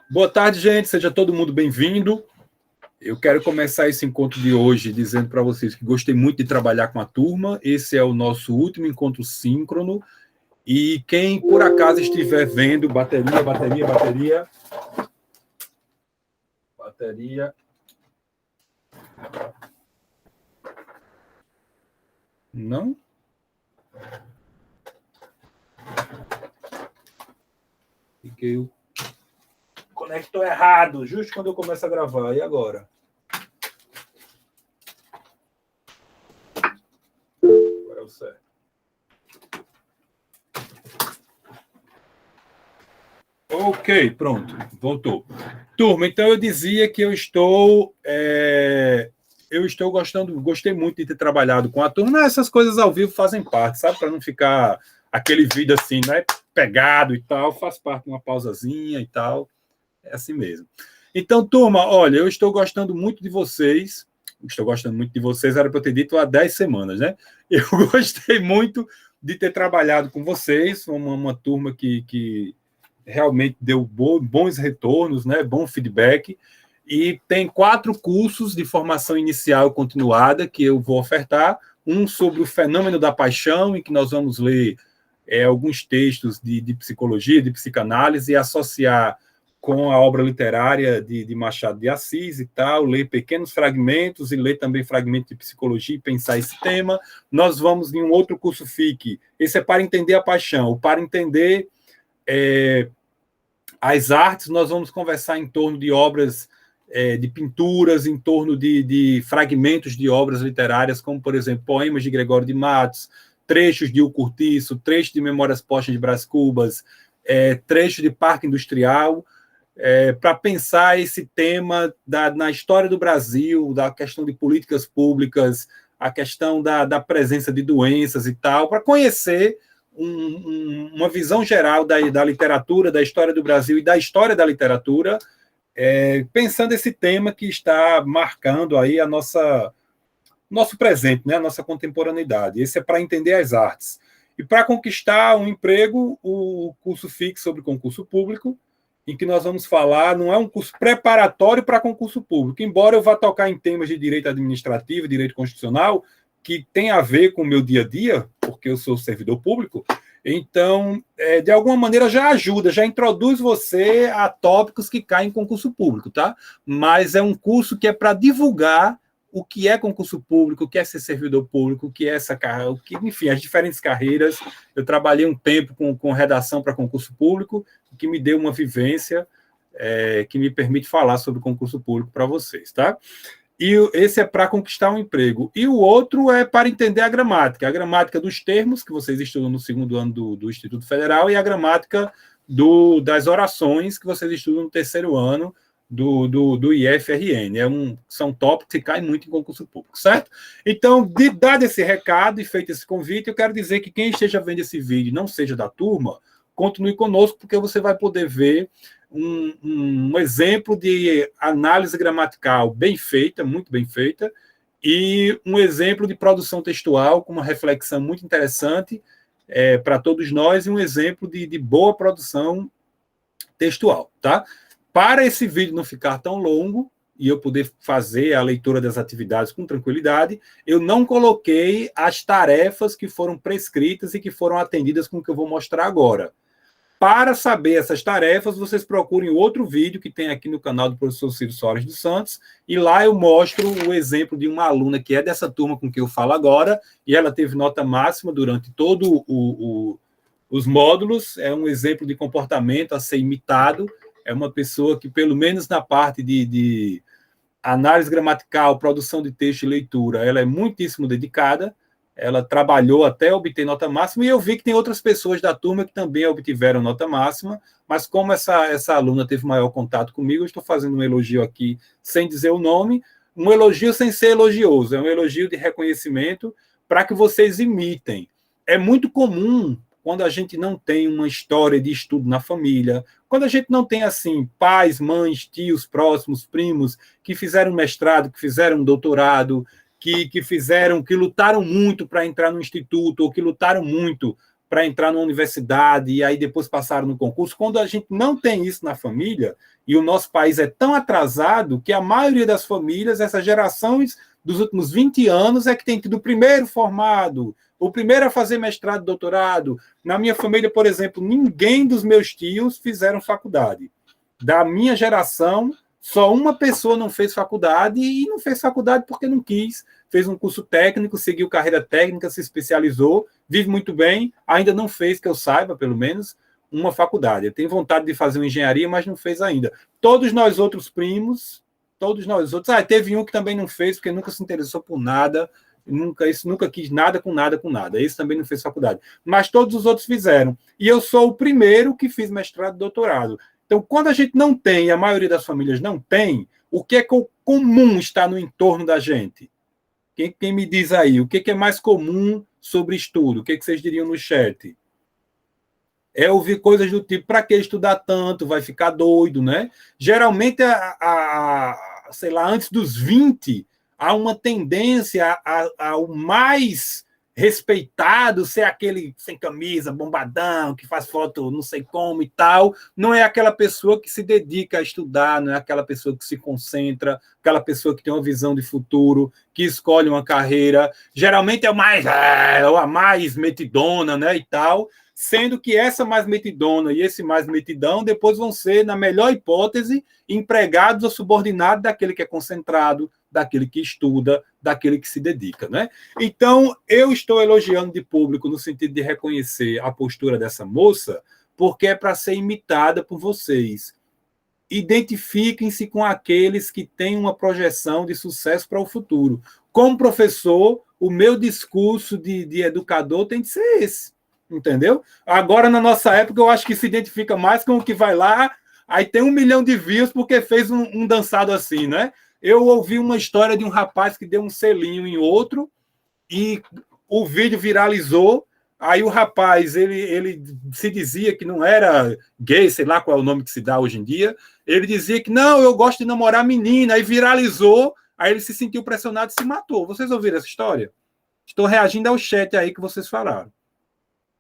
Boa tarde, gente. Seja todo mundo bem-vindo. Eu quero começar esse encontro de hoje dizendo para vocês que gostei muito de trabalhar com a turma. Esse é o nosso último encontro síncrono. E quem, por acaso, estiver vendo, bateria. Não? Fiquei o conector errado, justo quando eu começo a gravar. E agora? Agora é o certo. Ok, pronto, voltou. Turma, então eu dizia que gostei muito de ter trabalhado com a turma. Essas coisas ao vivo fazem parte, sabe? Para não ficar aquele vídeo assim, né? Pegado e tal, faz parte de uma pausazinha e tal. É assim mesmo. Então, turma, olha, eu estou gostando muito de vocês. Era para eu ter dito há 10 semanas, né? Eu gostei muito de ter trabalhado com vocês, uma turma que realmente deu bons retornos, né? Bom feedback. E tem 4 cursos de formação inicial continuada que eu vou ofertar. Um sobre o fenômeno da paixão, em que nós vamos ler alguns textos de psicologia, de psicanálise, e associar com a obra literária de Machado de Assis e tal, ler pequenos fragmentos e ler também fragmentos de psicologia e pensar esse tema. Nós vamos em um outro curso FIC. Esse é para entender a paixão. Para entender as artes, nós vamos conversar em torno de obras de pinturas, em torno de fragmentos de obras literárias, como, por exemplo, poemas de Gregório de Matos, trechos de O Curtiço, trechos de Memórias Póstumas de Brás Cubas, trechos de Parque Industrial, para pensar esse tema na história do Brasil, da questão de políticas públicas, a questão da presença de doenças e tal, para conhecer uma visão geral da literatura, da história do Brasil e da história da literatura, pensando esse tema que está marcando aí nosso presente, né, a nossa contemporaneidade. Esse é para entender as artes. E para conquistar um emprego, o curso FIC sobre concurso público, em que nós vamos falar, não é um curso preparatório para concurso público, embora eu vá tocar em temas de direito administrativo, direito constitucional, que tem a ver com o meu dia a dia, porque eu sou servidor público, então, de alguma maneira, já ajuda, já introduz você a tópicos que caem em concurso público, tá? Mas é um curso que é para divulgar o que é concurso público, o que é ser servidor público, o que é essa carreira, enfim, as diferentes carreiras. Eu trabalhei um tempo com redação para concurso público, que me deu uma vivência que me permite falar sobre concurso público para vocês, tá? E esse é para conquistar um emprego. E o outro é para entender a gramática dos termos, que vocês estudam no segundo ano do Instituto Federal, e a gramática das orações, que vocês estudam no terceiro ano do IFRN. São tópicos que caem muito em concurso público, certo? Então, dado esse recado e feito esse convite, eu quero dizer que quem esteja vendo esse vídeo não seja da turma, continue conosco, porque você vai poder ver um exemplo de análise gramatical bem feita, muito bem feita, e um exemplo de produção textual com uma reflexão muito interessante para todos nós, e um exemplo de boa produção textual, tá? Para esse vídeo não ficar tão longo e eu poder fazer a leitura das atividades com tranquilidade, eu não coloquei as tarefas que foram prescritas e que foram atendidas com o que eu vou mostrar agora. Para saber essas tarefas, vocês procurem outro vídeo que tem aqui no canal do professor Ciro Soares dos Santos, e lá eu mostro o exemplo de uma aluna que é dessa turma com que eu falo agora, e ela teve nota máxima durante todo os módulos, é um exemplo de comportamento a ser imitado, é uma pessoa que, pelo menos na parte de análise gramatical, produção de texto e leitura, ela é muitíssimo dedicada, ela trabalhou até obter nota máxima, e eu vi que tem outras pessoas da turma que também obtiveram nota máxima, mas como essa aluna teve maior contato comigo, eu estou fazendo um elogio aqui sem dizer o nome, um elogio sem ser elogioso, é um elogio de reconhecimento para que vocês imitem. É muito comum, quando a gente não tem uma história de estudo na família, quando a gente não tem, assim, pais, mães, tios, próximos, primos, que fizeram mestrado, que fizeram doutorado, que lutaram muito para entrar no instituto, ou que lutaram muito para entrar numa universidade e aí depois passaram no concurso. Quando a gente não tem isso na família, e o nosso país é tão atrasado que a maioria das famílias, essas gerações dos últimos 20 anos, é que tem tido o primeiro formado, o primeiro a fazer mestrado, doutorado. Na minha família, por exemplo, ninguém dos meus tios fizeram faculdade. Da minha geração, só uma pessoa não fez faculdade, e não fez faculdade porque não quis. Fez um curso técnico, seguiu carreira técnica, se especializou, vive muito bem, ainda não fez, que eu saiba, pelo menos, uma faculdade. Tem vontade de fazer uma engenharia, mas não fez ainda. Todos nós outros primos, todos nós outros... teve um que também não fez, porque nunca se interessou por nada, nunca quis nada com nada com nada. Esse também não fez faculdade. Mas todos os outros fizeram. E eu sou o primeiro que fiz mestrado e doutorado. Então, quando a gente não tem, a maioria das famílias não tem, o que é comum está no entorno da gente? Quem me diz aí? O que é mais comum sobre estudo? O que vocês diriam no chat? É ouvir coisas do tipo, para que estudar tanto? Vai ficar doido, né? Geralmente, sei lá, antes dos 20, há uma tendência ao mais respeitado ser aquele sem camisa, bombadão, que faz foto não sei como e tal. Não é aquela pessoa que se dedica a estudar, não é aquela pessoa que se concentra, aquela pessoa que tem uma visão de futuro, que escolhe uma carreira. Geralmente é a mais metidona, né, e tal, sendo que essa mais metidona e esse mais metidão depois vão ser, na melhor hipótese, empregados ou subordinados daquele que é concentrado, daquele que estuda, daquele que se dedica, né? Então, eu estou elogiando de público no sentido de reconhecer a postura dessa moça, porque é para ser imitada por vocês. Identifiquem-se com aqueles que têm uma projeção de sucesso para o futuro. Como professor, o meu discurso de educador tem de ser esse, entendeu? Agora, na nossa época, eu acho que se identifica mais com o que vai lá, aí tem 1 milhão de views porque fez um dançado assim, né? Eu ouvi uma história de um rapaz que deu um selinho em outro e o vídeo viralizou. Aí o rapaz, ele se dizia que não era gay, sei lá qual é o nome que se dá hoje em dia. Ele dizia que não, eu gosto de namorar menina. Aí viralizou, aí ele se sentiu pressionado e se matou. Vocês ouviram essa história? Estou reagindo ao chat aí que vocês falaram.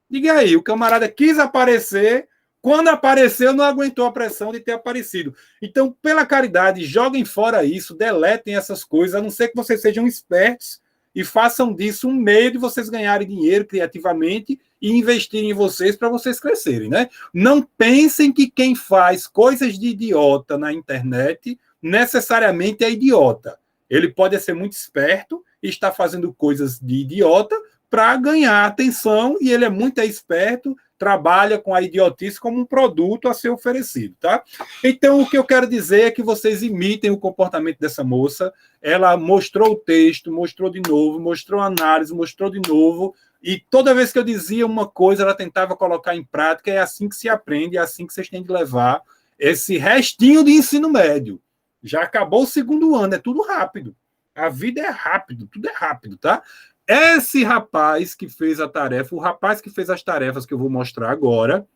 Diga aí, o camarada quis aparecer... Quando apareceu, não aguentou a pressão de ter aparecido. Então, pela caridade, joguem fora isso, deletem essas coisas, a não ser que vocês sejam espertos e façam disso um meio de vocês ganharem dinheiro criativamente e investirem em vocês para vocês crescerem, né? Não pensem que quem faz coisas de idiota na internet necessariamente é idiota. Ele pode ser muito esperto e estar fazendo coisas de idiota para ganhar atenção, e ele é muito esperto, trabalha com a idiotice como um produto a ser oferecido, tá? Então, o que eu quero dizer é que vocês imitem o comportamento dessa moça. Ela mostrou o texto, mostrou de novo, mostrou a análise, mostrou de novo, e toda vez que eu dizia uma coisa, ela tentava colocar em prática. É assim que se aprende, é assim que vocês têm de levar esse restinho de ensino médio. Já acabou o 2º ano, é tudo rápido. A vida é rápido, tudo é rápido, tá? Esse rapaz que fez a tarefa, o rapaz que fez as tarefas que eu vou mostrar agora,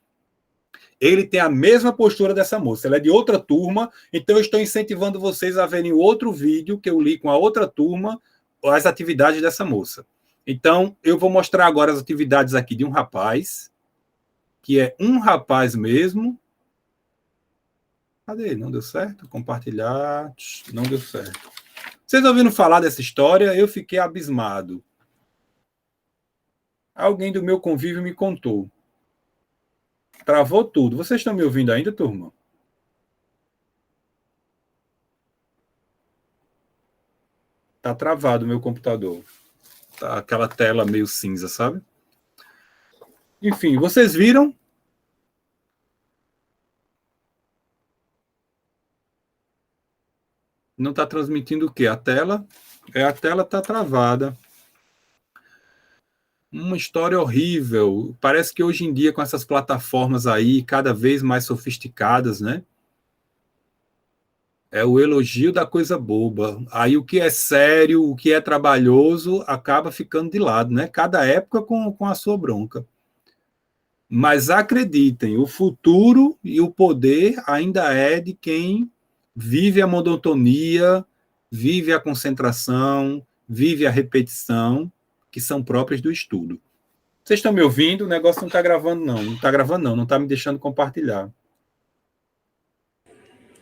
ele tem a mesma postura dessa moça. Ela é de outra turma, então eu estou incentivando vocês a verem outro vídeo que eu li com a outra turma, as atividades dessa moça. Então, eu vou mostrar agora as atividades aqui de um rapaz, que é um rapaz mesmo. Cadê? Não deu certo? Compartilhar. Não deu certo. Vocês ouviram falar dessa história? Eu fiquei abismado. Alguém do meu convívio me contou. Travou tudo. Vocês estão me ouvindo ainda, turma? Tá travado o meu computador. Tá aquela tela meio cinza, sabe? Enfim, vocês viram? Não está transmitindo o quê? A tela? A tela está travada. Uma história horrível. Parece que hoje em dia, com essas plataformas aí, cada vez mais sofisticadas, né? É o elogio da coisa boba. Aí o que é sério, o que é trabalhoso, acaba ficando de lado, né? Cada época com a sua bronca. Mas acreditem, o futuro e o poder ainda é de quem vive a monotonia, vive a concentração, vive a repetição, que são próprias do estudo. Vocês estão me ouvindo? O negócio não está gravando, não. Não está gravando, não. Não está me deixando compartilhar.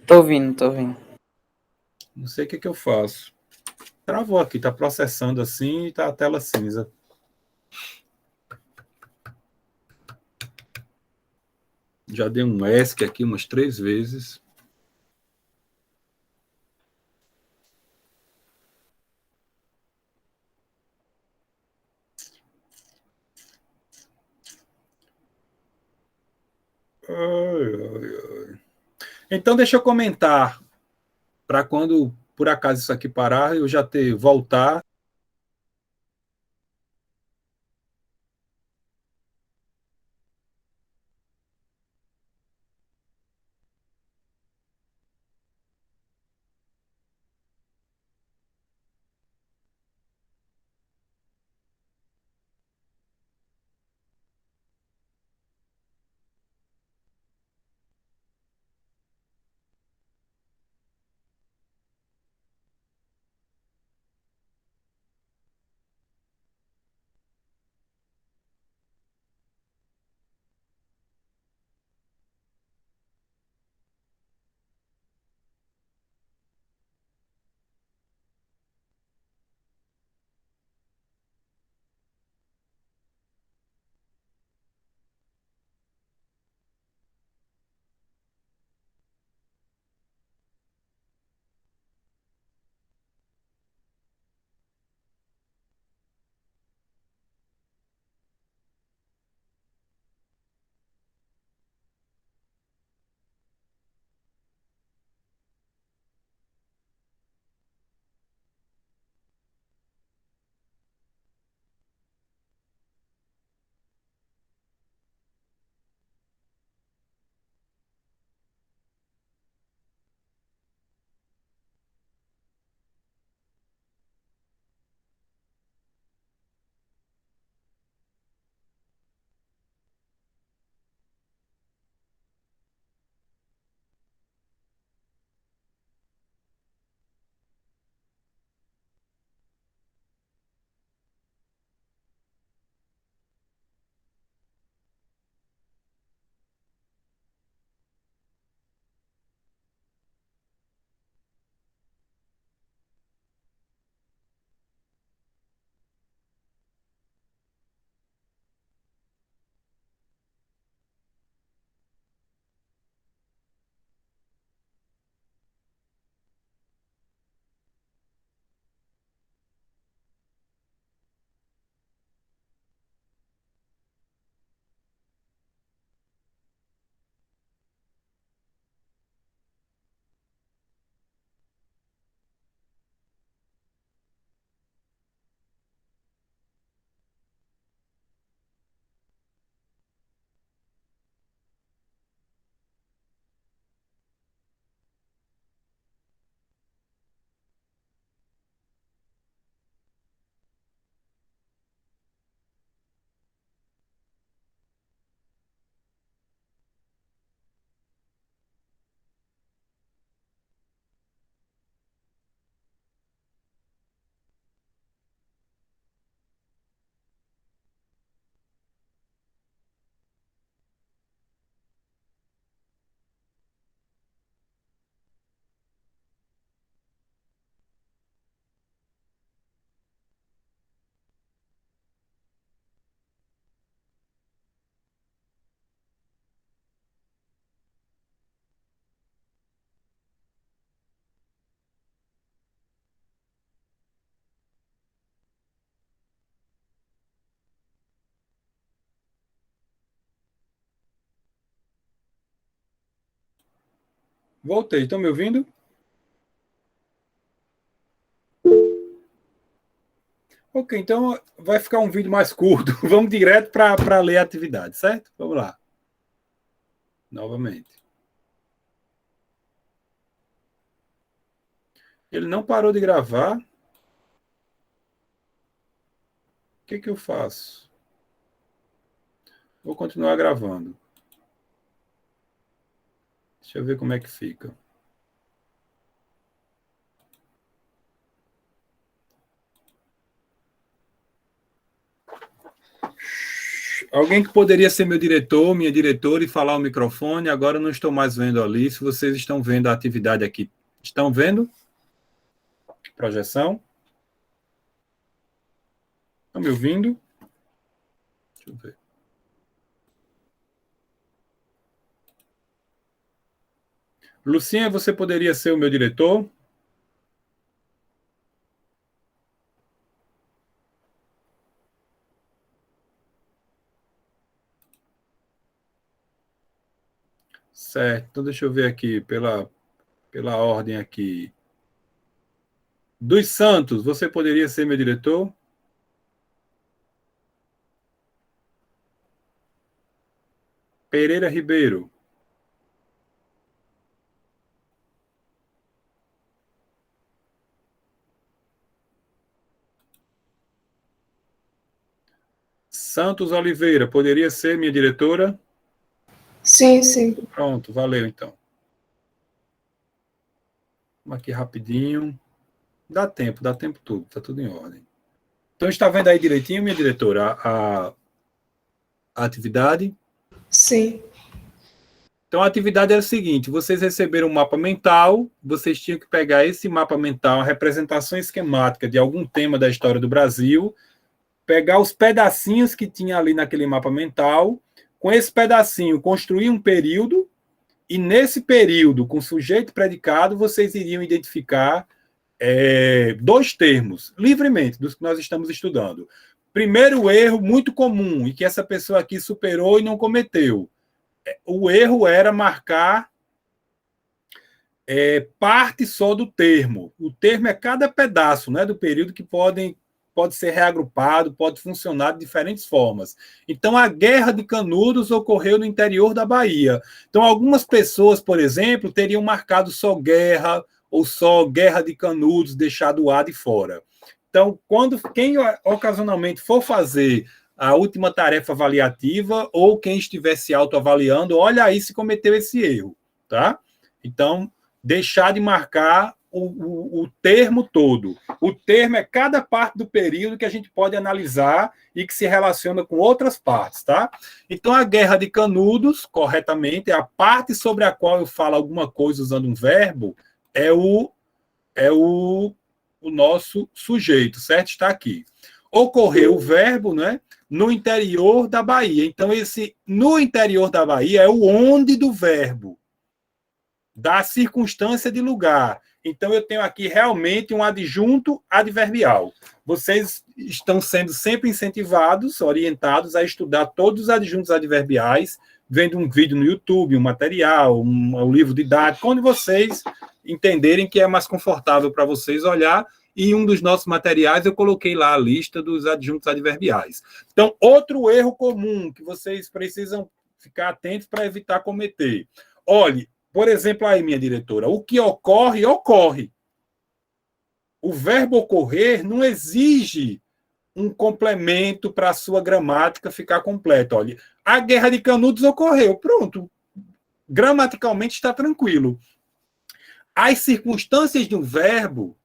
Tô ouvindo, tô ouvindo. Não sei o que eu faço. Travou aqui, está processando assim e está a tela cinza. Já dei um ESC aqui umas 3 vezes. Então, deixa eu comentar para quando por acaso isso aqui parar, eu já ter voltar. Voltei, estão me ouvindo? Ok, então vai ficar um vídeo mais curto. Vamos direto para ler a atividade, certo? Vamos lá. Novamente. Ele não parou de gravar. O que eu faço? Vou continuar gravando. Deixa eu ver como é que fica. Alguém que poderia ser meu diretor, minha diretora e falar o microfone, agora eu não estou mais vendo ali. Se vocês estão vendo a atividade aqui, estão vendo? Projeção? Estão me ouvindo? Deixa eu ver. Lucinha, você poderia ser o meu diretor? Certo, então deixa eu ver aqui, pela ordem aqui. Dos Santos, você poderia ser meu diretor? Pereira Ribeiro. Santos Oliveira, poderia ser minha diretora? Sim, sim. Pronto, valeu então. Vamos aqui rapidinho. Dá tempo tudo, tá tudo em ordem. Então está vendo aí direitinho, minha diretora, a atividade? Sim. Então a atividade é o seguinte: vocês receberam um mapa mental, vocês tinham que pegar esse mapa mental, a representação esquemática de algum tema da história do Brasil, pegar os pedacinhos que tinha ali naquele mapa mental, com esse pedacinho construir um período, e nesse período, com sujeito e predicado, vocês iriam identificar dois termos, livremente, dos que nós estamos estudando. Primeiro erro muito comum, e que essa pessoa aqui superou e não cometeu. O erro era marcar parte só do termo. O termo é cada pedaço, né, do período que pode ser reagrupado, pode funcionar de diferentes formas. Então, a Guerra de Canudos ocorreu no interior da Bahia. Então, algumas pessoas, por exemplo, teriam marcado só guerra ou só Guerra de Canudos, deixado o A de fora. Então, quem ocasionalmente for fazer a última tarefa avaliativa ou quem estiver se autoavaliando, olha aí se cometeu esse erro, tá? Então, deixar de marcar o termo todo. O termo é cada parte do período que a gente pode analisar e que se relaciona com outras partes, tá? Então, a Guerra de Canudos, corretamente, é a parte sobre a qual eu falo alguma coisa usando um verbo, é o nosso sujeito, certo? Está aqui. Ocorreu o verbo, né? No interior da Bahia. Então, esse no interior da Bahia é o onde do verbo, da circunstância de lugar. Então, eu tenho aqui realmente um adjunto adverbial. Vocês estão sendo sempre incentivados, orientados a estudar todos os adjuntos adverbiais, vendo um vídeo no YouTube, um material, um livro didático, onde vocês entenderem que é mais confortável para vocês olhar. E um dos nossos materiais eu coloquei lá a lista dos adjuntos adverbiais. Então, outro erro comum que vocês precisam ficar atentos para evitar cometer. Olhe, por exemplo, aí, minha diretora, o que ocorre, ocorre. O verbo ocorrer não exige um complemento para a sua gramática ficar completa. Olha, a Guerra de Canudos ocorreu, pronto. Gramaticalmente está tranquilo. As circunstâncias de um verbo,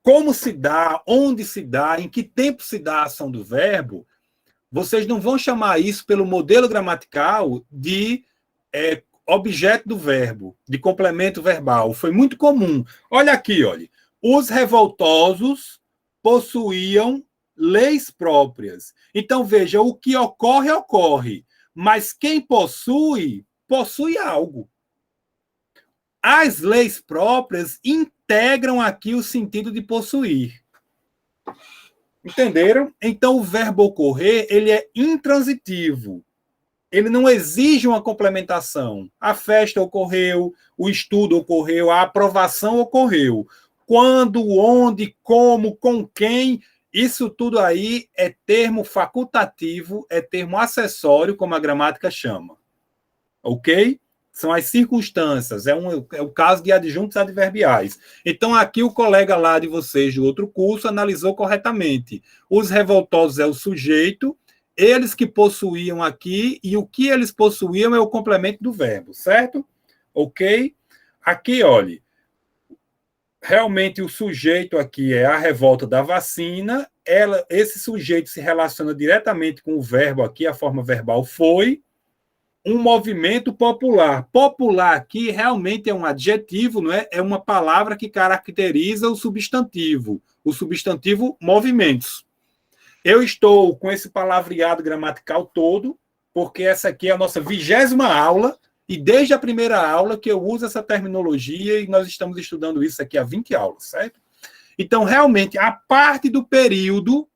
como se dá, onde se dá, em que tempo se dá a ação do verbo, vocês não vão chamar isso pelo modelo gramatical de objeto do verbo, de complemento verbal. Foi muito comum. Olha aqui, olha. Os revoltosos possuíam leis próprias. Então, veja, o que ocorre, ocorre. Mas quem possui, possui algo. As leis próprias integram aqui o sentido de possuir. Entenderam? Então, o verbo ocorrer, ele é intransitivo. Ele não exige uma complementação. A festa ocorreu, o estudo ocorreu, a aprovação ocorreu. Quando, onde, como, com quem, isso tudo aí é termo facultativo, é termo acessório, como a gramática chama. Ok? São as circunstâncias, é o caso de adjuntos adverbiais. Então, aqui o colega lá de vocês, do outro curso, analisou corretamente. Os revoltosos é o sujeito, eles que possuíam aqui, e o que eles possuíam é o complemento do verbo, certo? Ok? Aqui, olhe. realmente o sujeito aqui é a revolta da vacina, esse sujeito se relaciona diretamente com o verbo aqui, a forma verbal foi, um movimento popular. Popular aqui realmente é um adjetivo, não é? É uma palavra que caracteriza o substantivo movimentos. Eu estou com esse palavreado gramatical todo, porque essa aqui é a nossa 20ª aula, e desde a primeira aula que eu uso essa terminologia, e nós estamos estudando isso aqui há 20 aulas, certo? Então, realmente, a parte do período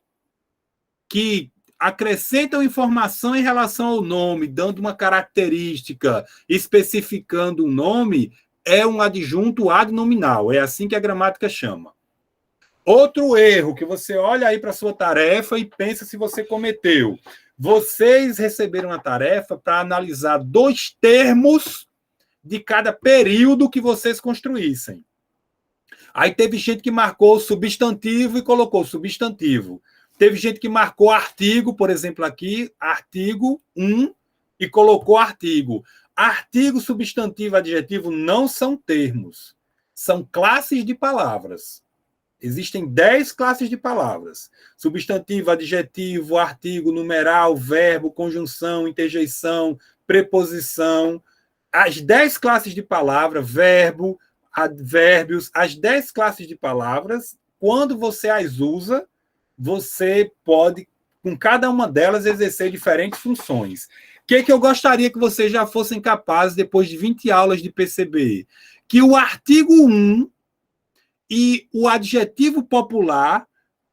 que acrescentam informação em relação ao nome, dando uma característica, especificando um nome, é um adjunto adnominal. É assim que a gramática chama. Outro erro que você olha aí para a sua tarefa e pensa se você cometeu. Vocês receberam a tarefa para analisar 2 termos de cada período que vocês construíssem. Aí teve gente que marcou substantivo e colocou substantivo. Teve gente que marcou artigo, por exemplo, aqui, artigo 1, e colocou artigo. Artigo, substantivo, adjetivo não são termos. São classes de palavras. Existem 10 classes de palavras. Substantivo, adjetivo, artigo, numeral, verbo, conjunção, interjeição, preposição. As 10 classes de palavra, verbo, advérbios, as 10 classes de palavras, quando você as usa, você pode, com cada uma delas, exercer diferentes funções. O que eu gostaria que vocês já fossem capazes, depois de 20 aulas, de perceber? Que o artigo 1 e o adjetivo popular,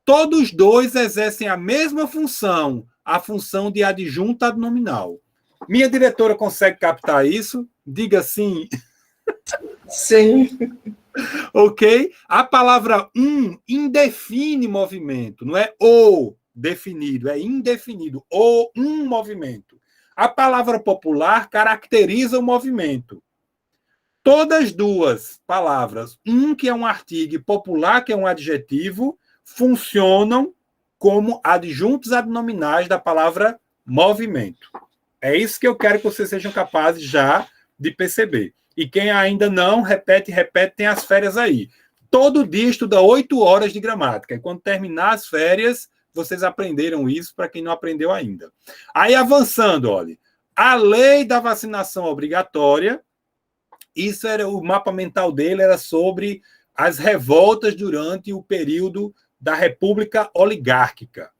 todos dois exercem a mesma função, a função de adjunto adnominal. Minha diretora consegue captar isso? Diga sim. Sim. Ok? A palavra indefine movimento, não é o definido, é indefinido, ou um movimento. A palavra popular caracteriza o movimento. Todas 2 palavras, que é um artigo e popular, que é um adjetivo, funcionam como adjuntos adnominais da palavra movimento. É isso que eu quero que vocês sejam capazes já de perceber. E quem ainda não, repete, tem as férias aí. Todo dia estuda 8 horas de gramática. E quando terminar as férias, vocês aprenderam isso, para quem não aprendeu ainda. Aí, avançando, olha. A lei da vacinação obrigatória, isso era o mapa mental dele, era sobre as revoltas durante o período da República Oligárquica.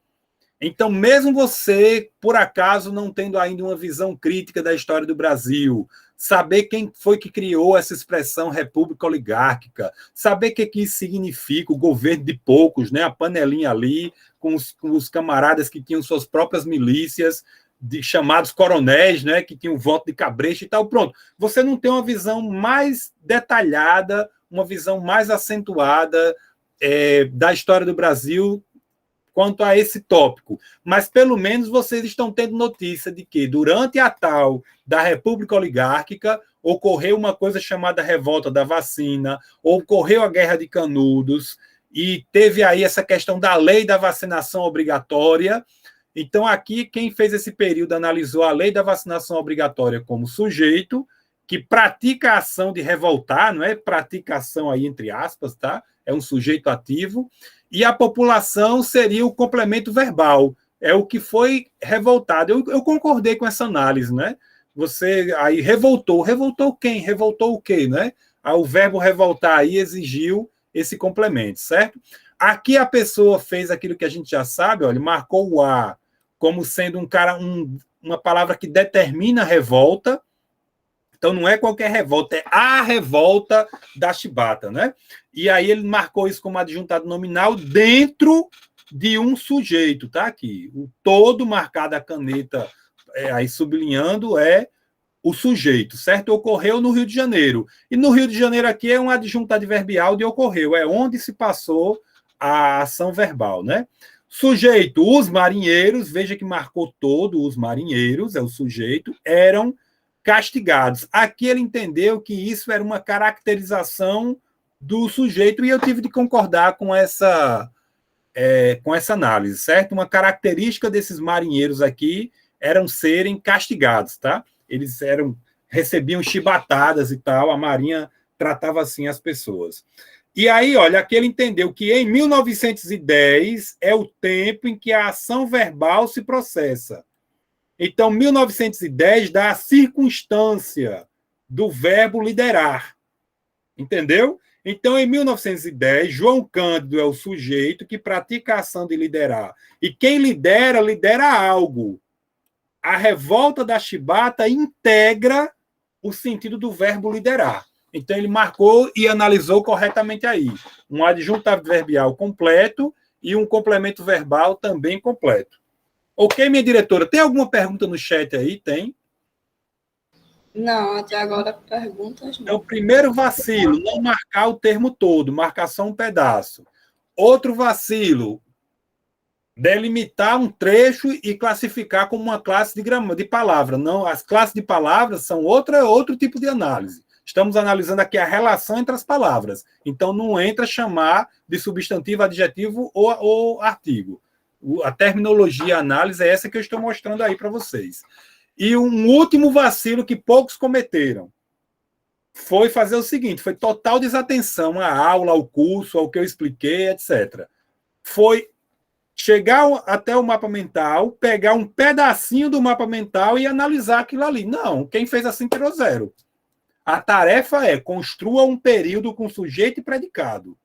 Então, mesmo você, por acaso, não tendo ainda uma visão crítica da história do Brasil, saber quem foi que criou essa expressão república oligárquica, saber o que isso significa, o governo de poucos, né? A panelinha ali, com os camaradas que tinham suas próprias milícias, chamados coronéis, né? Que tinham voto de cabresto e tal. Pronto, você não tem uma visão mais detalhada, uma visão mais acentuada da história do Brasil quanto a esse tópico, mas pelo menos vocês estão tendo notícia de que durante a tal da República Oligárquica ocorreu uma coisa chamada revolta da vacina, ocorreu a Guerra de Canudos e teve aí essa questão da lei da vacinação obrigatória. Então aqui quem fez esse período analisou a lei da vacinação obrigatória como sujeito que pratica a ação de revoltar, não é praticação aí entre aspas, tá? É um sujeito ativo. E a população seria o complemento verbal, é o que foi revoltado. Eu concordei com essa análise, né? Você aí revoltou quem? Revoltou o quê, né? O verbo revoltar aí exigiu esse complemento, certo? Aqui a pessoa fez aquilo que a gente já sabe, olha, marcou o A como sendo uma palavra que determina a revolta. Então, não é qualquer revolta, é a revolta da chibata, né? E aí ele marcou isso como adjuntado nominal dentro de um sujeito, tá aqui. O todo marcado a caneta, aí sublinhando, é o sujeito, certo? Ocorreu no Rio de Janeiro. E no Rio de Janeiro aqui é um adjunto adverbial de ocorreu, é onde se passou a ação verbal, né? Sujeito, os marinheiros, veja que marcou todo, os marinheiros, é o sujeito, eram castigados. Aqui ele entendeu que isso era uma caracterização do sujeito e eu tive de concordar com essa análise, certo? Uma característica desses marinheiros aqui eram serem castigados, tá? Eles recebiam chibatadas e tal, a marinha tratava assim as pessoas. E aí, olha, aqui ele entendeu que em 1910 é o tempo em que a ação verbal se processa. Então, 1910 dá a circunstância do verbo liderar. Entendeu? Então, em 1910, João Cândido é o sujeito que pratica a ação de liderar. E quem lidera, lidera algo. A revolta da chibata integra o sentido do verbo liderar. Então, ele marcou e analisou corretamente aí. Um adjunto adverbial completo e um complemento verbal também completo. Ok, minha diretora? Tem alguma pergunta no chat aí? Tem? Não, até agora perguntas não. É o primeiro vacilo, não marcar o termo todo, marcar só um pedaço. Outro vacilo, delimitar um trecho e classificar como uma classe de palavra. Não, as classes de palavras são outro tipo de análise. Estamos analisando aqui a relação entre as palavras. Então, não entra chamar de substantivo, adjetivo ou artigo. A terminologia, a análise é essa que eu estou mostrando aí para vocês. E um último vacilo que poucos cometeram foi fazer o seguinte, foi total desatenção à aula, ao curso, ao que eu expliquei, etc. Foi chegar até o mapa mental, pegar um pedacinho do mapa mental e analisar aquilo ali. Não, quem fez assim tirou 0. A tarefa é construa um período com sujeito e predicado.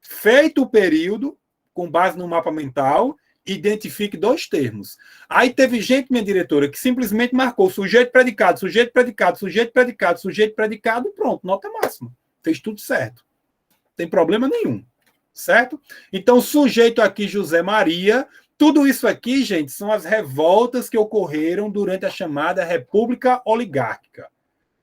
Feito o período, com base no mapa mental, identifique 2 termos. Aí teve gente, minha diretora, que simplesmente marcou sujeito, predicado, sujeito, predicado, sujeito, predicado, sujeito, predicado, pronto, nota máxima. Fez tudo certo. Não tem problema nenhum. Certo? Então, sujeito aqui, José Maria. Tudo isso aqui, gente, são as revoltas que ocorreram durante a chamada República Oligárquica.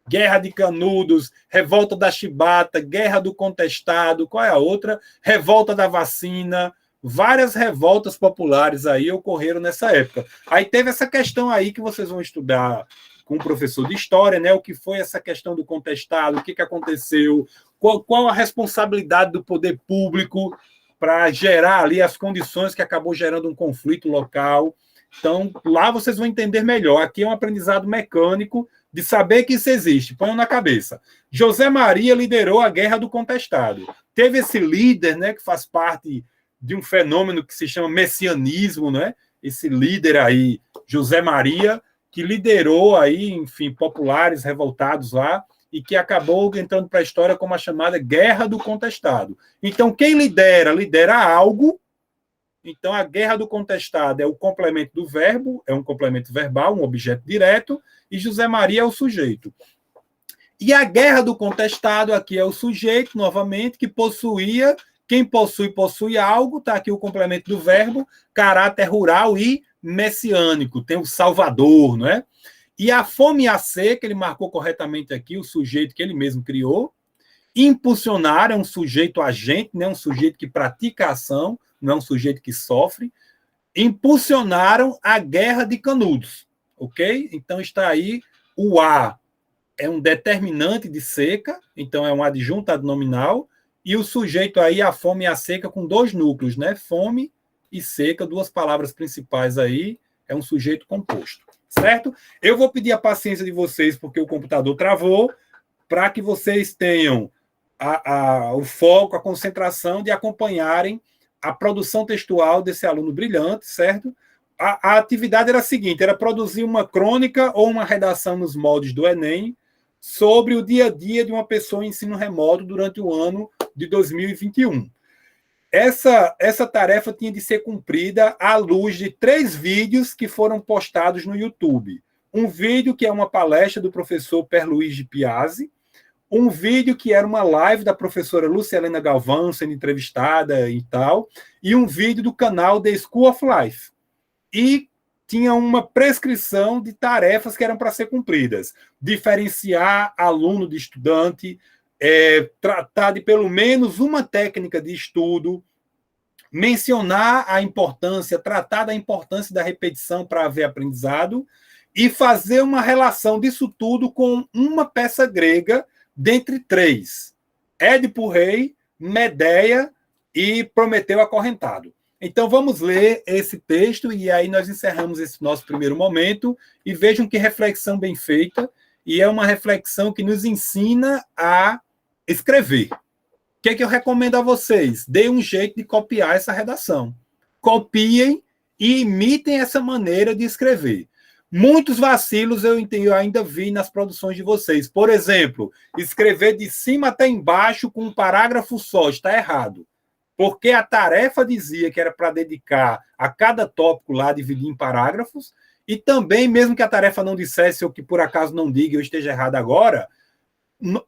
Guerra de Canudos, Revolta da Chibata, Guerra do Contestado, qual é a outra? Revolta da Vacina. Várias revoltas populares aí ocorreram nessa época. Aí teve essa questão aí que vocês vão estudar com o professor de história, né? O que foi essa questão do contestado, o que aconteceu, qual a responsabilidade do poder público para gerar ali as condições que acabou gerando um conflito local. Então, lá vocês vão entender melhor. Aqui é um aprendizado mecânico de saber que isso existe. Ponham na cabeça. José Maria liderou a Guerra do Contestado. Teve esse líder, né, que faz parte de um fenômeno que se chama messianismo, né? Esse líder aí, José Maria, que liderou aí, enfim, populares revoltados lá e que acabou entrando para a história como a chamada Guerra do Contestado. Então, quem lidera algo. Então, a Guerra do Contestado é o complemento do verbo, é um complemento verbal, um objeto direto, e José Maria é o sujeito. E a Guerra do Contestado aqui é o sujeito, novamente, que possuía, quem possui algo, está aqui o complemento do verbo, caráter rural e messiânico, tem o Salvador, não é? E a fome e a seca, ele marcou corretamente aqui o sujeito que ele mesmo criou. Impulsionar é um sujeito agente, né? Um sujeito que pratica a ação, não é um sujeito que sofre. Impulsionaram a Guerra de Canudos, ok? Então está aí o A é um determinante de seca, então é um adjunto adnominal, e o sujeito aí, a fome e a seca, com 2 núcleos, né? Fome e seca, 2 palavras principais aí, é um sujeito composto, certo? Eu vou pedir a paciência de vocês, porque o computador travou, para que vocês tenham o foco, a concentração de acompanharem a produção textual desse aluno brilhante, certo? A atividade era a seguinte, era produzir uma crônica ou uma redação nos moldes do Enem sobre o dia a dia de uma pessoa em ensino remoto durante o ano de 2021. Essa tarefa tinha de ser cumprida à luz de 3 vídeos que foram postados no YouTube. Um vídeo que é uma palestra do professor Pierluigi Piazzi, um vídeo que era uma live da professora Luciana Galvão sendo entrevistada e tal, e um vídeo do canal The School of Life. E tinha uma prescrição de tarefas que eram para ser cumpridas. Diferenciar aluno de estudante, tratar de pelo menos uma técnica de estudo, mencionar a importância, tratar da importância da repetição para haver aprendizado e fazer uma relação disso tudo com uma peça grega dentre 3. Édipo Rei, Medeia e Prometeu Acorrentado. Então, vamos ler esse texto e aí nós encerramos esse nosso primeiro momento e vejam que reflexão bem feita, e é uma reflexão que nos ensina a escrever. que é que eu recomendo a vocês? Deem um jeito de copiar essa redação. Copiem e imitem essa maneira de escrever. Muitos vacilos eu ainda vi nas produções de vocês. Por exemplo, escrever de cima até embaixo com um parágrafo só. Está errado. Porque a tarefa dizia que era para dedicar a cada tópico lá, dividir em parágrafos, e também, mesmo que a tarefa não dissesse ou que por acaso não diga, eu esteja errado agora,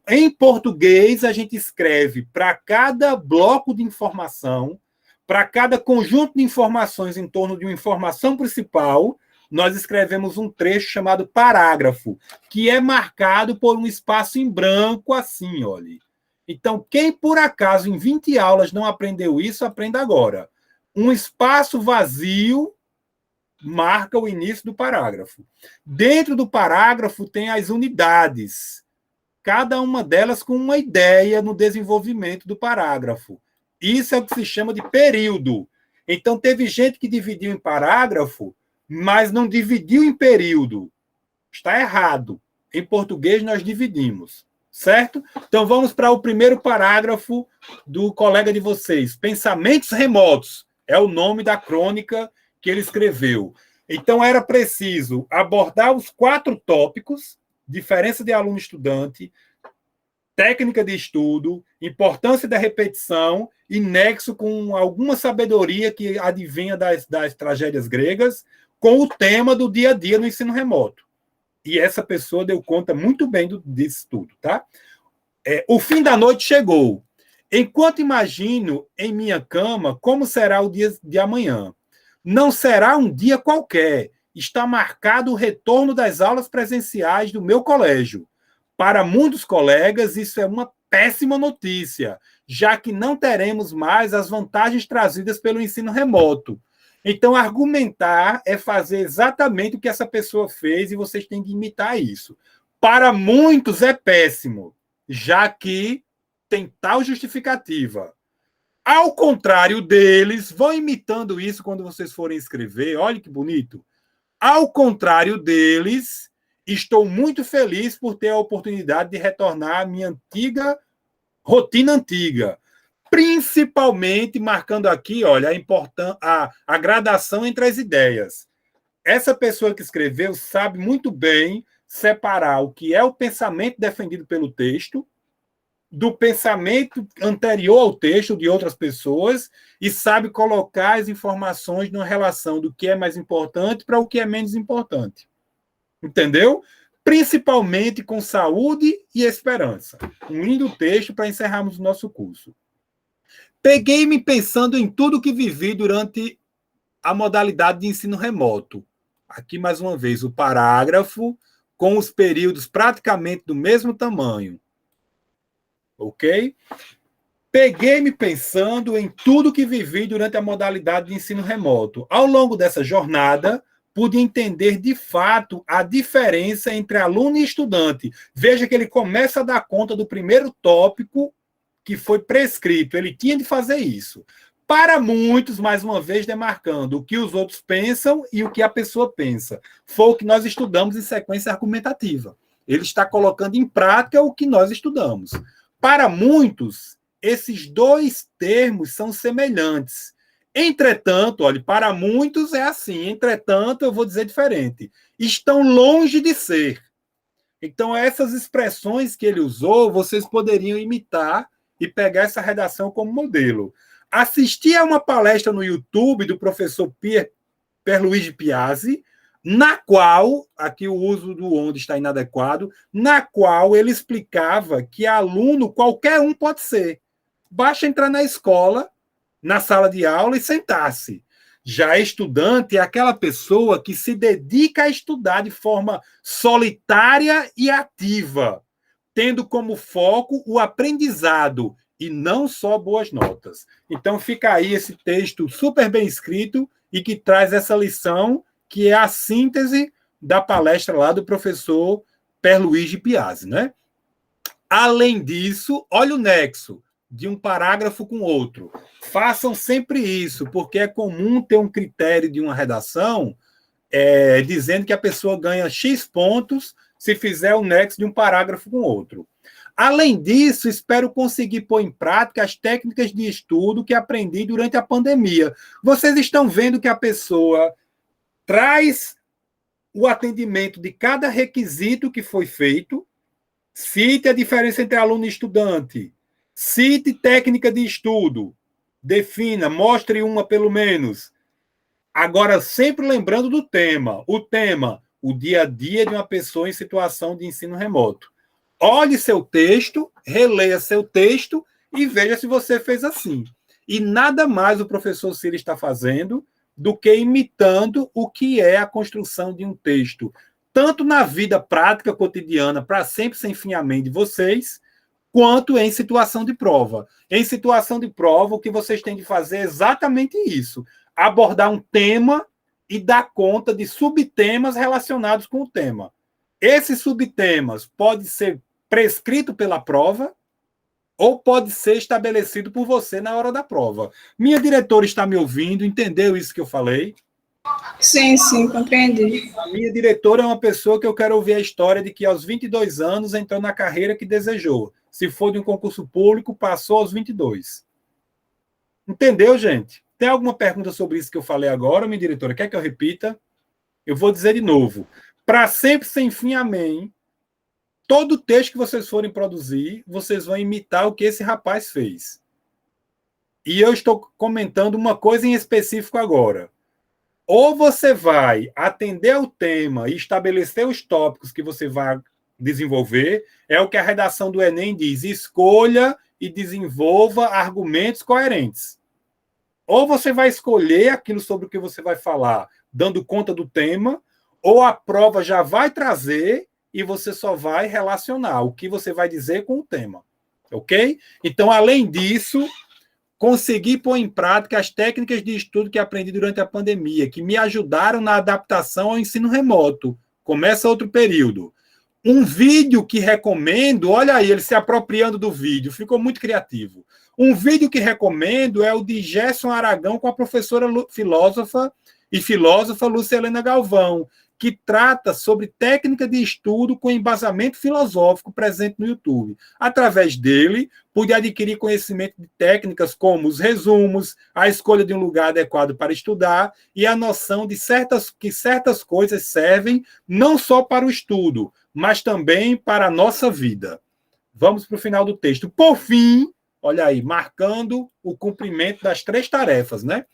em português a gente escreve para cada bloco de informação, para cada conjunto de informações em torno de uma informação principal, nós escrevemos um trecho chamado parágrafo, que é marcado por um espaço em branco assim, olha. Então, quem por acaso em 20 aulas não aprendeu isso, aprenda agora. Um espaço vazio marca o início do parágrafo. Dentro do parágrafo tem as unidades, cada uma delas com uma ideia no desenvolvimento do parágrafo. Isso é o que se chama de período. Então, teve gente que dividiu em parágrafo, mas não dividiu em período. Está errado. Em português, nós dividimos. Certo? Então, vamos para o primeiro parágrafo do colega de vocês. Pensamentos remotos. É o nome da crônica que ele escreveu. Então, era preciso abordar os 4 tópicos: diferença de aluno-estudante, técnica de estudo, importância da repetição e nexo com alguma sabedoria que advinha das tragédias gregas, com o tema do dia a dia no ensino remoto. E essa pessoa deu conta muito bem disso tudo, tá? O fim da noite chegou. Enquanto imagino em minha cama como será o dia de amanhã. Não será um dia qualquer. Está marcado o retorno das aulas presenciais do meu colégio. Para muitos colegas, isso é uma péssima notícia, já que não teremos mais as vantagens trazidas pelo ensino remoto. Então, argumentar é fazer exatamente o que essa pessoa fez e vocês têm que imitar isso. Para muitos é péssimo, já que tem tal justificativa. Ao contrário deles, vão imitando isso quando vocês forem escrever. Olha que bonito. Ao contrário deles, estou muito feliz por ter a oportunidade de retornar à minha rotina antiga. Principalmente marcando aqui, olha, a gradação entre as ideias. Essa pessoa que escreveu sabe muito bem separar o que é o pensamento defendido pelo texto do pensamento anterior ao texto de outras pessoas e sabe colocar as informações numa relação do que é mais importante para o que é menos importante. Entendeu? Principalmente com saúde e esperança. Um lindo texto para encerrarmos o nosso curso. Peguei-me pensando em tudo que vivi durante a modalidade de ensino remoto. Aqui, mais uma vez, o parágrafo com os períodos praticamente do mesmo tamanho. Ok? Peguei-me pensando em tudo que vivi durante a modalidade de ensino remoto. Ao longo dessa jornada, pude entender de fato a diferença entre aluno e estudante. Veja que ele começa a dar conta do primeiro tópico que foi prescrito. Ele tinha de fazer isso. Para muitos, mais uma vez, demarcando o que os outros pensam e o que a pessoa pensa. Foi o que nós estudamos em sequência argumentativa. Ele está colocando em prática o que nós estudamos. Para muitos, esses dois termos são semelhantes. Entretanto, olha, para muitos é assim. Entretanto, eu vou dizer diferente. Estão longe de ser. Então, essas expressões que ele usou, vocês poderiam imitar e pegar essa redação como modelo. Assisti a uma palestra no YouTube do professor Pierluigi Piazzi, na qual, aqui o uso do onde está inadequado, na qual ele explicava que aluno qualquer um pode ser. Basta entrar na escola, na sala de aula e sentar-se. Já estudante é aquela pessoa que se dedica a estudar de forma solitária e ativa, tendo como foco o aprendizado e não só boas notas. Então fica aí esse texto super bem escrito e que traz essa lição, que é a síntese da palestra lá do professor Pierluigi Piazzi, né? Além disso, olha o nexo de um parágrafo com outro. Façam sempre isso, porque é comum ter um critério de uma redação dizendo que a pessoa ganha X pontos se fizer o nexo de um parágrafo com outro. Além disso, espero conseguir pôr em prática as técnicas de estudo que aprendi durante a pandemia. Vocês estão vendo que a pessoa traz o atendimento de cada requisito que foi feito, cite a diferença entre aluno e estudante, cite técnica de estudo, defina, mostre uma pelo menos. Agora, sempre lembrando do tema. O tema, o dia a dia de uma pessoa em situação de ensino remoto. Olhe seu texto, releia seu texto e veja se você fez assim. E nada mais o professor Ciro está fazendo do que imitando o que é a construção de um texto, tanto na vida prática cotidiana, para sempre sem fim amém de vocês, quanto em situação de prova. Em situação de prova, o que vocês têm de fazer é exatamente isso: abordar um tema e dar conta de subtemas relacionados com o tema. Esses subtemas podem ser prescritos pela prova ou pode ser estabelecido por você na hora da prova. Minha diretora está me ouvindo, entendeu isso que eu falei? Sim, sim, compreendi. A minha diretora é uma pessoa que eu quero ouvir a história de que aos 22 anos entrou na carreira que desejou. Se for de um concurso público, passou aos 22. Entendeu, gente? Tem alguma pergunta sobre isso que eu falei agora, minha diretora? Quer que eu repita? Eu vou dizer de novo. Para sempre, sem fim, amém. Todo texto que vocês forem produzir, vocês vão imitar o que esse rapaz fez. E eu estou comentando uma coisa em específico agora. Ou você vai atender ao tema e estabelecer os tópicos que você vai desenvolver, é o que a redação do Enem diz: escolha e desenvolva argumentos coerentes. Ou você vai escolher aquilo sobre o que você vai falar, dando conta do tema, ou a prova já vai trazer e você só vai relacionar o que você vai dizer com o tema. Ok? Então, além disso, consegui pôr em prática as técnicas de estudo que aprendi durante a pandemia, que me ajudaram na adaptação ao ensino remoto. Começa outro período. Um vídeo que recomendo, olha aí, ele se apropriando do vídeo, ficou muito criativo. Um vídeo que recomendo é o de Gerson Aragão com a professora filósofa Lúcia Helena Galvão, que trata sobre técnica de estudo com embasamento filosófico presente no YouTube. Através dele, pude adquirir conhecimento de técnicas como os resumos, a escolha de um lugar adequado para estudar e a noção de que certas coisas servem não só para o estudo, mas também para a nossa vida. Vamos para o final do texto. Por fim, olha aí, marcando o cumprimento das 3 tarefas, né?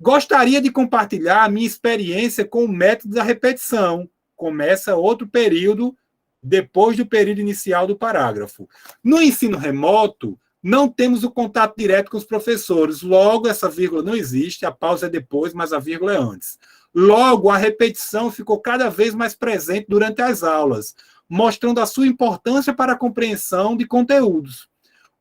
Gostaria de compartilhar a minha experiência com o método da repetição. Começa outro período depois do período inicial do parágrafo. No ensino remoto, não temos o contato direto com os professores. Logo, essa vírgula não existe, a pausa é depois, mas a vírgula é antes. Logo, a repetição ficou cada vez mais presente durante as aulas, mostrando a sua importância para a compreensão de conteúdos.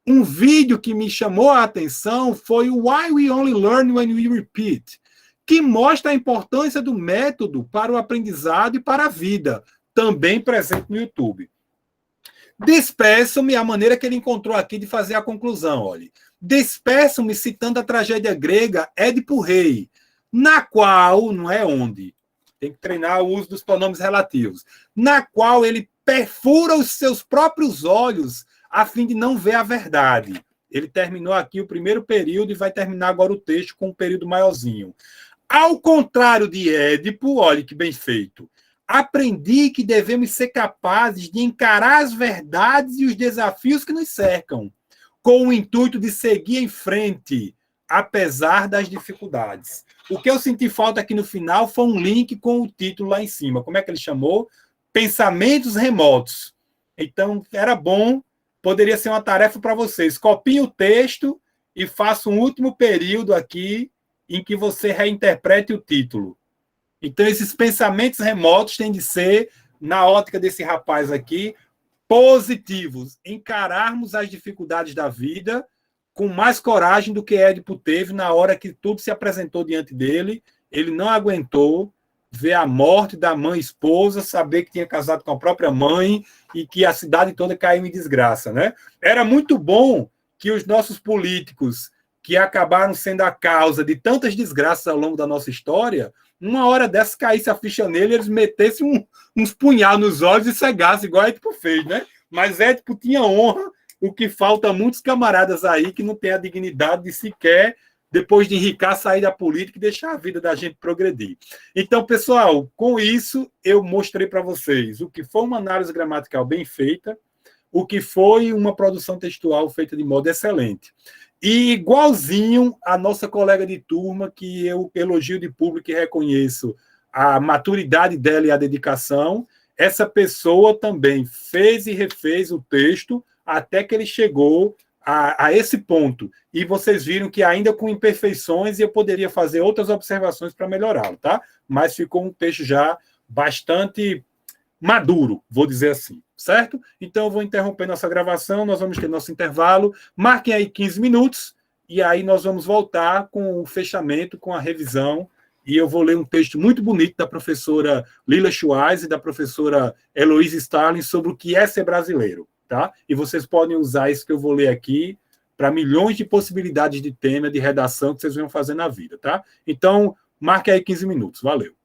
Um vídeo que me chamou a atenção foi o Why We Only Learn When We Repeat, que mostra a importância do método para o aprendizado e para a vida, também presente no YouTube. Despeço-me, a maneira que ele encontrou aqui de fazer a conclusão, olha. Despeço-me citando a tragédia grega Édipo Rei, na qual, não é onde, tem que treinar o uso dos pronomes relativos, na qual ele perfura os seus próprios olhos a fim de não ver a verdade. Ele terminou aqui o primeiro período e vai terminar agora o texto com um período maiorzinho. Ao contrário de Édipo, olha que bem feito, aprendi que devemos ser capazes de encarar as verdades e os desafios que nos cercam, com o intuito de seguir em frente, apesar das dificuldades. O que eu senti falta aqui no final foi um link com o título lá em cima. Como é que ele chamou? Pensamentos remotos. Então, era bom. Poderia ser uma tarefa para vocês. Copiem o texto e façam um último período aqui em que você reinterprete o título. Então, esses pensamentos remotos têm de ser, na ótica desse rapaz aqui, positivos. Encararmos as dificuldades da vida com mais coragem do que Édipo teve na hora que tudo se apresentou diante dele. Ele não aguentou ver a morte da mãe esposa, saber que tinha casado com a própria mãe e que a cidade toda caiu em desgraça, né? Era muito bom que os nossos políticos, que acabaram sendo a causa de tantas desgraças ao longo da nossa história, uma hora dessa caísse a ficha nele, eles metessem uns punhal nos olhos e cegassem, igual Édipo fez, né? Mas Édipo tinha honra, o que falta a muitos camaradas aí que não têm a dignidade de sequer, depois de enricar, sair da política e deixar a vida da gente progredir. Então, pessoal, com isso, eu mostrei para vocês o que foi uma análise gramatical bem feita, o que foi uma produção textual feita de modo excelente. E igualzinho a nossa colega de turma, que eu elogio de público e reconheço a maturidade dela e a dedicação, essa pessoa também fez e refez o texto até que ele chegou a esse ponto. E vocês viram que ainda com imperfeições eu poderia fazer outras observações para melhorá-lo, tá? Mas ficou um texto já bastante maduro, vou dizer assim, certo? Então eu vou interromper nossa gravação, nós vamos ter nosso intervalo, marquem aí 15 minutos, e aí nós vamos voltar com o fechamento, com a revisão, e eu vou ler um texto muito bonito da professora Lila Schwartz e da professora Heloísa Starling sobre o que é ser brasileiro, tá? E vocês podem usar isso que eu vou ler aqui para milhões de possibilidades de tema, de redação que vocês vão fazer na vida, tá? Então, marque aí 15 minutos. Valeu.